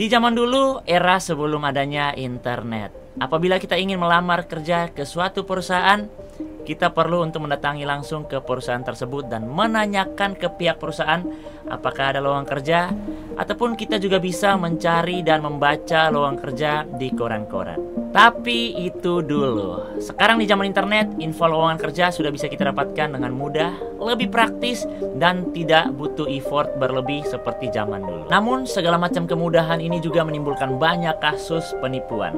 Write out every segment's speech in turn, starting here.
Di zaman dulu, era sebelum adanya internet, apabila kita ingin melamar kerja ke suatu perusahaan, kita perlu untuk mendatangi langsung ke perusahaan tersebut dan menanyakan ke pihak perusahaan apakah ada lowongan kerja, ataupun kita juga bisa mencari dan membaca lowongan kerja di koran-koran. Tapi itu dulu. Sekarang di zaman internet, info lowongan kerja sudah bisa kita dapatkan dengan mudah, lebih praktis, dan tidak butuh effort berlebih seperti zaman dulu. Namun, segala macam kemudahan ini juga menimbulkan banyak kasus penipuan.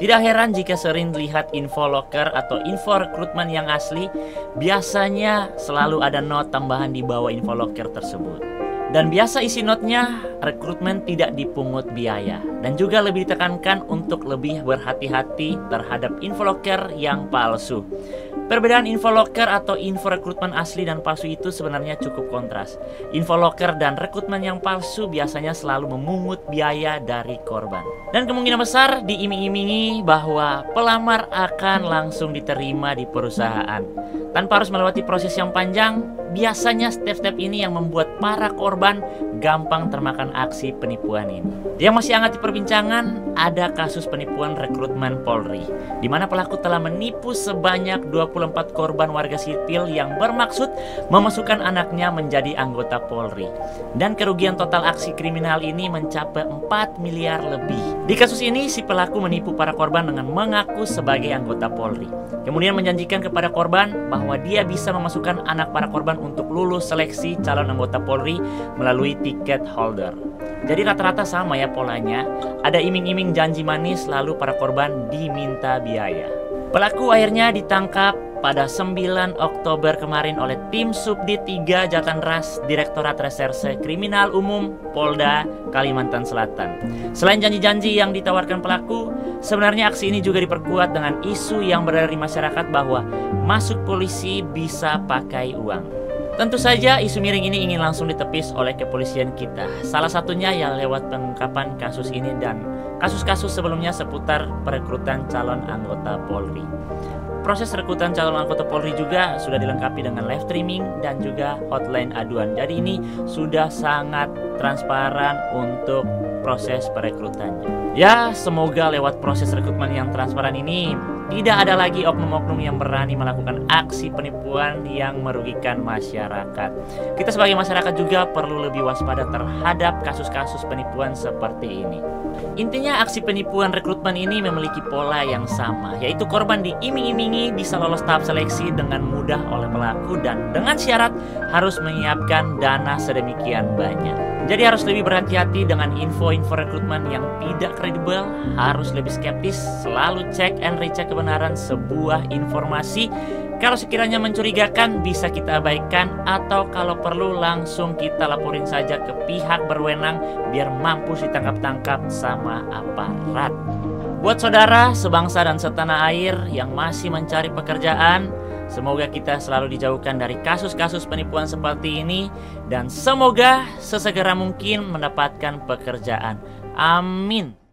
Tidak heran jika sering lihat info loker atau info rekrutmen yang asli, biasanya selalu ada not tambahan di bawah info loker tersebut. Dan biasa isi notnya, rekrutmen tidak dipungut biaya. Dan juga lebih ditekankan untuk lebih berhati-hati terhadap info loker yang palsu. Perbedaan info loker atau info rekrutmen asli dan palsu itu sebenarnya cukup kontras. Info loker dan rekrutmen yang palsu biasanya selalu memungut biaya dari korban. Dan kemungkinan besar diiming-imingi bahwa pelamar akan langsung diterima di perusahaan. Tanpa harus melewati proses yang panjang, biasanya step-step ini yang membuat para korban gampang termakan aksi penipuan ini. Yang masih hangat di perbincangan, ada kasus penipuan rekrutmen Polri, di mana pelaku telah menipu sebanyak 24 korban warga sipil yang bermaksud memasukkan anaknya menjadi anggota Polri. Dan kerugian total aksi kriminal ini mencapai 4 miliar lebih. Di kasus ini, si pelaku menipu para korban dengan mengaku sebagai anggota Polri. Kemudian menjanjikan kepada korban bahwa dia bisa memasukkan anak para korban untuk lulus seleksi calon anggota Polri melalui tiket holder. Jadi rata-rata sama ya polanya, ada iming-iming janji manis lalu para korban diminta biaya. Pelaku akhirnya ditangkap pada 9 Oktober kemarin oleh tim Subdit 3 Jatanras Direktorat Reserse Kriminal Umum Polda Kalimantan Selatan. Selain janji-janji yang ditawarkan pelaku, sebenarnya aksi ini juga diperkuat dengan isu yang beredar di masyarakat bahwa masuk polisi bisa pakai uang. Tentu saja isu miring ini ingin langsung ditepis oleh kepolisian kita. Salah satunya yang lewat pengungkapan kasus ini dan kasus-kasus sebelumnya seputar perekrutan calon anggota Polri. Proses rekrutan calon anggota Polri juga sudah dilengkapi dengan live streaming dan juga hotline aduan. Jadi ini sudah sangat transparan untuk proses perekrutannya. Ya, semoga lewat proses rekrutmen yang transparan ini tidak ada lagi oknum-oknum yang berani melakukan aksi penipuan yang merugikan masyarakat. Kita sebagai masyarakat juga perlu lebih waspada terhadap kasus-kasus penipuan seperti ini. Intinya aksi penipuan rekrutmen ini memiliki pola yang sama, yaitu korban diiming-imingi bisa lolos tahap seleksi dengan mudah oleh pelaku dan dengan syarat harus menyiapkan dana sedemikian banyak. Jadi harus lebih berhati-hati dengan info-info rekrutmen yang tidak kredibel, harus lebih skeptis, selalu cek and recheck kebenaran sebuah informasi. Kalau sekiranya mencurigakan bisa kita abaikan, atau kalau perlu langsung kita laporin saja ke pihak berwenang biar mampus ditangkap-tangkap sama aparat. Buat saudara sebangsa dan setanah air yang masih mencari pekerjaan, semoga kita selalu dijauhkan dari kasus-kasus penipuan seperti ini dan semoga sesegera mungkin mendapatkan pekerjaan. Amin.